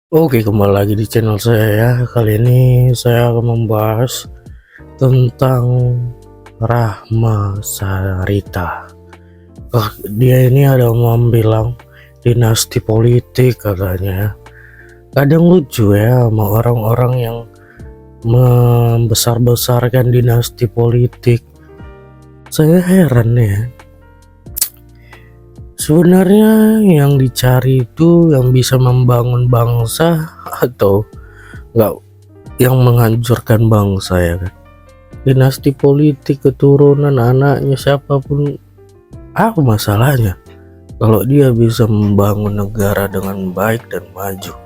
Oke, kembali lagi di channel saya ya. Kali ini saya akan membahas tentang Rahma Sarita. Dia ini ada orang bilang dinasti politik katanya. Kadang lucu ya sama orang-orang yang membesar-besarkan dinasti politik. Saya heran ya. Sebenarnya yang dicari itu yang bisa membangun bangsa atau enggak yang menghancurkan bangsa ya kan. Dinasti politik keturunan anaknya siapapun, apa masalahnya kalau dia bisa membangun negara dengan baik dan maju.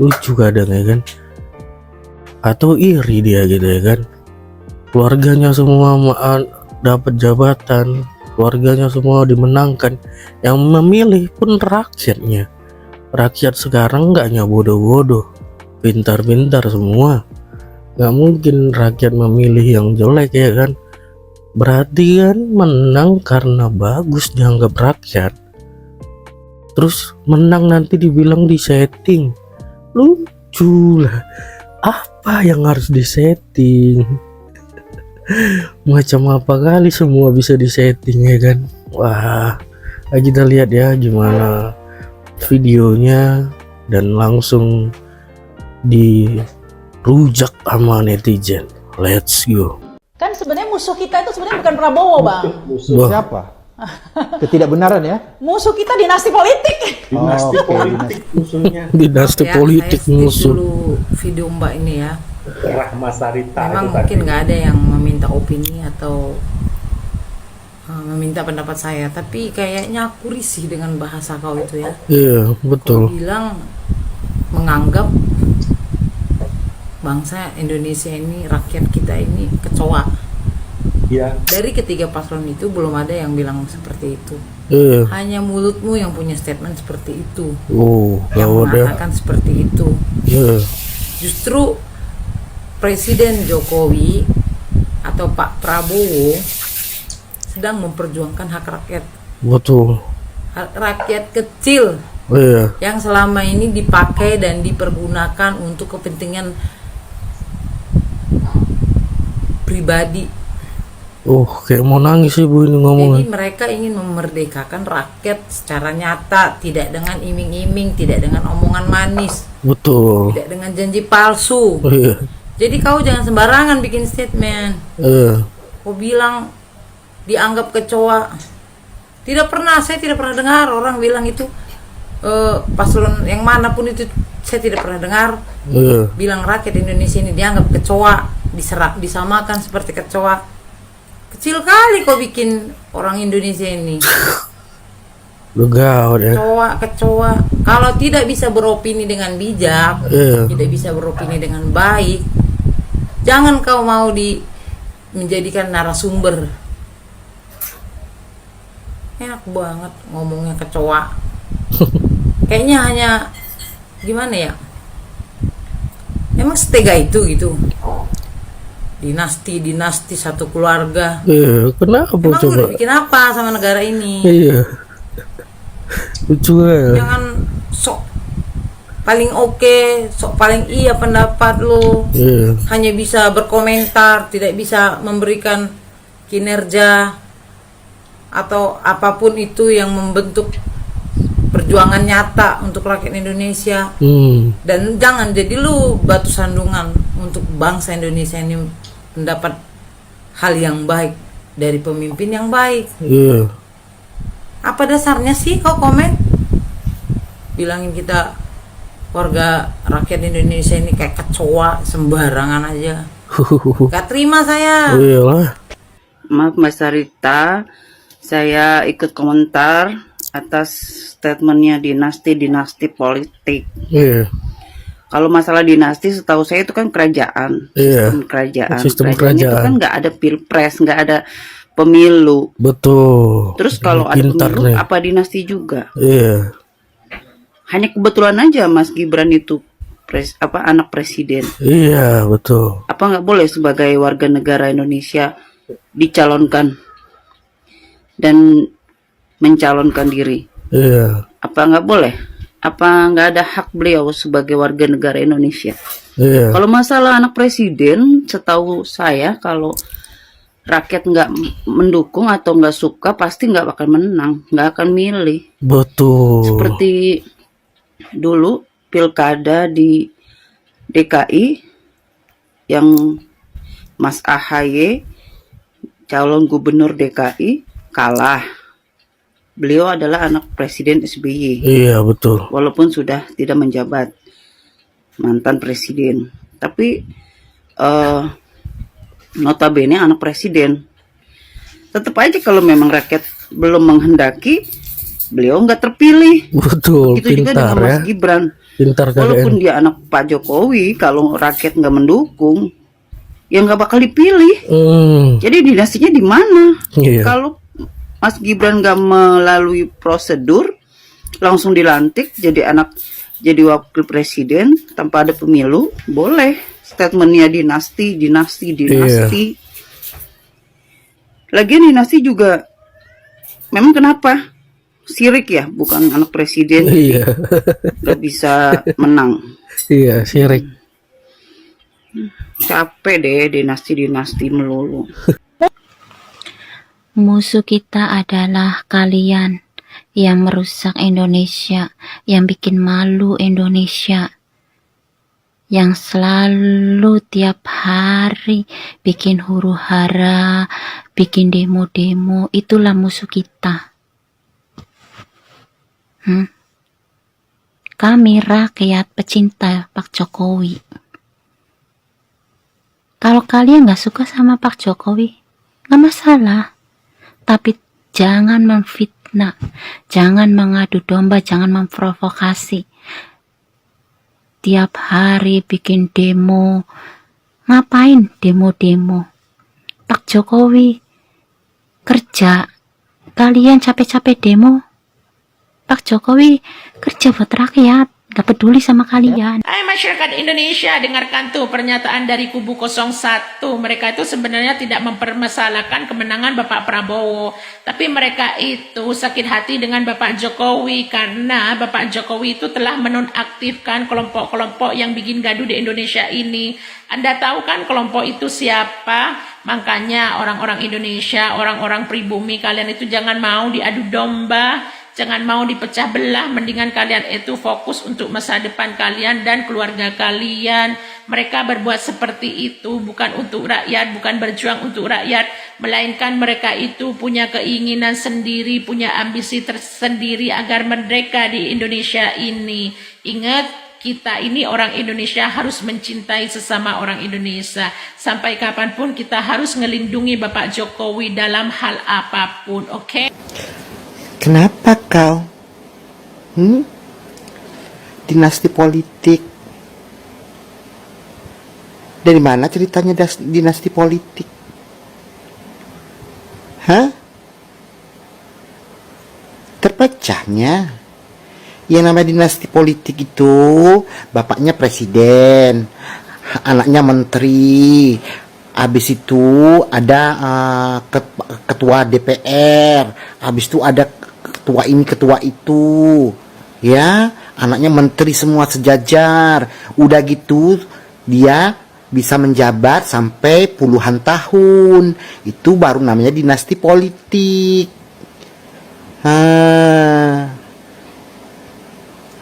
Lucu kadang ya kan, atau iri dia gitu ya kan, keluarganya semua dapat jabatan, keluarganya semua dimenangkan, yang memilih pun rakyatnya. Rakyat sekarang nggak hanya bodoh-bodoh, pintar-pintar semua. Nggak mungkin rakyat memilih yang jelek ya kan. Berarti kan menang karena bagus dianggap rakyat, terus menang nanti dibilang disetting. Lucu lah, apa yang harus disetting? Macam apa kali semua bisa disetting ya kan. Wah, kita lihat ya gimana videonya dan langsung dirujak sama netizen. Let's go. Kan sebenarnya musuh kita itu sebenarnya bukan Prabowo, Bang. Musuh siapa? Ketidakbenaran ya? Musuh kita dinasti politik. Dinasti politik musuhnya Dinasti Ya, politik saya skip musuh. dulu video Mbak ini ya. Rahma Sarita. Memang itu mungkin tadi. nggak ada yang meminta opini atau meminta pendapat saya, tapi kayaknya aku risih dengan bahasa kau itu ya. Iya, betul. Kau bilang menganggap bangsa Indonesia ini, rakyat kita ini kecoa. Iya. Dari ketiga paslon itu belum ada yang bilang seperti itu. Iya. Hanya mulutmu yang punya statement seperti itu, Gak yang ada. mengatakan seperti itu. Iya. Justru Presiden Jokowi atau Pak Prabowo sedang memperjuangkan hak rakyat, Betul. hak rakyat kecil Iya. yang selama ini dipakai dan dipergunakan untuk kepentingan pribadi. Kayak mau nangis ibu ini Jadi ngomongnya. mereka ingin memerdekakan rakyat secara nyata, tidak dengan iming-iming, tidak dengan omongan manis, Betul. tidak dengan janji palsu. Iya. Jadi kau jangan sembarangan bikin statement. Iya. Kau bilang dianggap kecoa. Saya tidak pernah dengar orang bilang itu. Paslon yang manapun itu saya tidak pernah dengar Iya. bilang rakyat Indonesia ini dianggap kecoa, disamakan seperti kecoa. Kecil kali kau bikin orang Indonesia ini Udah gawat ya. kecoa. Kalau tidak bisa beropini dengan bijak, Iya. tidak bisa beropini dengan baik, jangan kau mau menjadikan narasumber. Enak banget ngomongnya kecoa. Kayaknya hanya gimana ya? Emang setega itu gitu. Dinasti satu keluarga. Iya. Kenapa Emang coba? udah bikin apa sama negara ini? Iya. Lucu ya. Jangan sok paling oke, sok paling iya pendapat lo. Iya. Hanya bisa berkomentar, tidak bisa memberikan kinerja atau apapun itu yang membentuk perjuangan nyata untuk rakyat Indonesia. Dan jangan jadi lu batu sandungan untuk bangsa Indonesia ini mendapat hal yang baik dari pemimpin yang baik. Iya. Apa dasarnya sih kau komen? Bilangin kita warga rakyat Indonesia ini kayak kecoa, sembarangan aja. Gak terima saya. Iyalah. Maaf Mbak Sarita, saya ikut komentar atas statementnya dinasti politik. Iya. Kalau masalah dinasti, setahu saya itu kan kerajaan, Iya. sistem kerajaan. Sistem Kerajaan itu kerajaan. kan nggak ada pilpres, nggak ada pemilu. Betul. Terus kalau ada Pintar nih. pemilu, apa dinasti juga? Iya. Hanya kebetulan aja Mas Gibran itu anak presiden. Iya, betul. Apa nggak boleh sebagai warga negara Indonesia dicalonkan dan mencalonkan diri? Iya. Apa nggak boleh? apa nggak ada hak beliau sebagai warga negara Indonesia? Iya. Kalau masalah anak presiden, setahu saya kalau rakyat nggak mendukung atau nggak suka pasti nggak bakal menang, nggak akan milih. Betul. Seperti dulu pilkada di DKI yang Mas AHY calon gubernur DKI kalah. Beliau adalah anak Presiden SBY. Iya, betul. Walaupun sudah tidak menjabat, mantan presiden. Tapi notabene anak presiden. Tetap aja kalau memang rakyat belum menghendaki, beliau nggak terpilih. Betul, Itu juga pintar dengan ya. Mas Gibran. Pintar Walaupun kalian. dia anak Pak Jokowi, kalau rakyat nggak mendukung, ya nggak bakal dipilih. Jadi dinastinya di mana? Iya. Kalau Mas Gibran nggak melalui prosedur, langsung dilantik jadi wakil presiden tanpa ada pemilu, boleh. Statementnya dinasti. Lagian dinasti juga, memang kenapa? Sirik ya, bukan anak presiden, Iya. nggak bisa menang. Iya, sirik. Capek deh dinasti melulu. Musuh kita adalah kalian yang merusak Indonesia, yang bikin malu Indonesia, yang selalu tiap hari bikin huru-hara, bikin demo-demo. Itulah musuh kita. Kami rakyat pecinta Pak Jokowi. Kalau kalian gak suka sama Pak Jokowi, gak masalah. Tapi jangan memfitnah, jangan mengadu domba, jangan memprovokasi. Tiap hari bikin demo. Ngapain demo-demo? Pak Jokowi kerja, kalian capek-capek demo. Pak Jokowi kerja buat rakyat, gak peduli sama kalian. Hai masyarakat Indonesia, dengarkan tuh pernyataan dari kubu 01. Mereka itu sebenarnya tidak mempermasalahkan kemenangan Bapak Prabowo, tapi mereka itu sakit hati dengan Bapak Jokowi karena Bapak Jokowi itu telah menonaktifkan kelompok-kelompok yang bikin gaduh di Indonesia ini. Anda tahu kan kelompok itu siapa? Makanya orang-orang Indonesia, orang-orang pribumi, kalian itu jangan mau diadu domba, jangan mau dipecah belah, mendingan kalian itu fokus untuk masa depan kalian dan keluarga kalian. Mereka berbuat seperti itu bukan untuk rakyat, bukan berjuang untuk rakyat, melainkan mereka itu punya keinginan sendiri, punya ambisi tersendiri agar mereka di Indonesia ini. Ingat, kita ini orang Indonesia harus mencintai sesama orang Indonesia. Sampai kapanpun kita harus ngelindungi Bapak Jokowi dalam hal apapun, oke? Kenapa kau? Dinasti politik. Dari mana ceritanya dinasti politik? Hah? Terpecahnya. Yang namanya dinasti politik itu bapaknya presiden, anaknya menteri. Habis itu ada ketua DPR, habis itu ada ketua ini, ketua itu, ya, anaknya menteri semua sejajar. Udah gitu dia bisa menjabat sampai puluhan tahun. Itu baru namanya dinasti politik.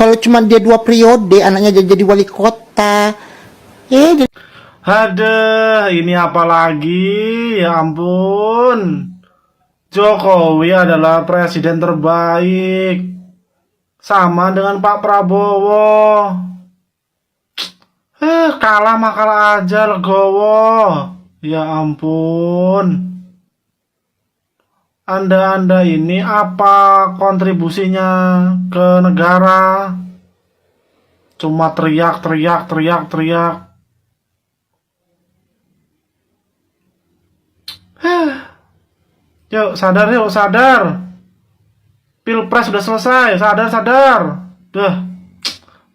Kalau cuma dia 2 periode, anaknya jadi wali kota, Aduh, ini apa lagi? Ya ampun. Jokowi adalah presiden terbaik. Sama dengan Pak Prabowo. Kalah mah kalah aja, legowo. Ya ampun. Anda ini apa kontribusinya ke negara? Cuma teriak. Yuk sadar. Pilpres sudah selesai, sadar. Duh,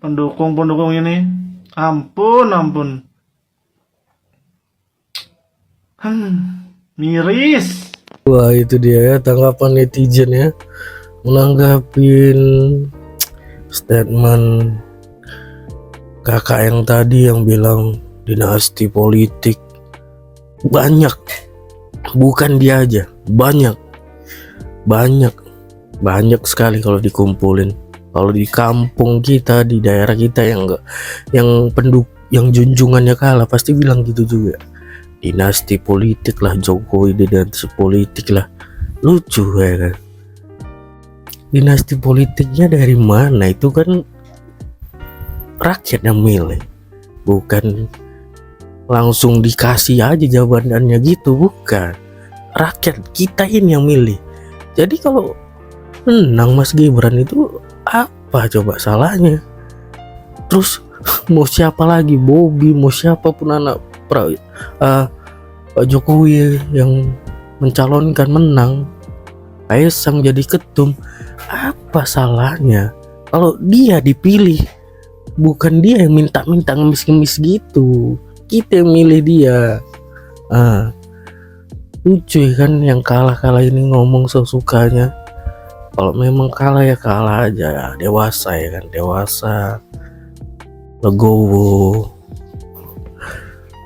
pendukung ini. Ampun. Miris. Wah, itu dia ya tanggapan netizen ya, menanggapin statement kakak yang tadi yang bilang dinasti politik, banyak, bukan dia aja, banyak sekali kalau dikumpulin. Kalau di kampung kita, di daerah kita yang enggak, yang junjungannya kalah pasti bilang gitu juga. Dinasti politik lah, Jokowi dinasti politik lah. Lucu ya kan. Dinasti politiknya dari mana? Itu kan rakyat yang milih, bukan langsung dikasih aja jawabannya gitu, bukan. Rakyat kita ini yang milih. Jadi kalau menang Mas Gibran itu apa coba salahnya? Terus mau siapa lagi, Bobi, mau siapapun anak Pak Jokowi yang mencalonkan menang, Kaisang jadi ketum, apa salahnya? Kalau dia dipilih, bukan dia yang minta-minta ngemis-ngemis gitu, kita yang milih dia. Lucu kan yang kalah ini ngomong sesukanya. Kalau memang kalah ya kalah aja, dewasa ya kan, dewasa, legowo.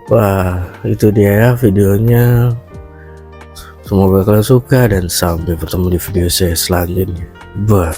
Wah, itu dia ya videonya. Semoga kalian suka dan sampai bertemu di video saya selanjutnya. Bye.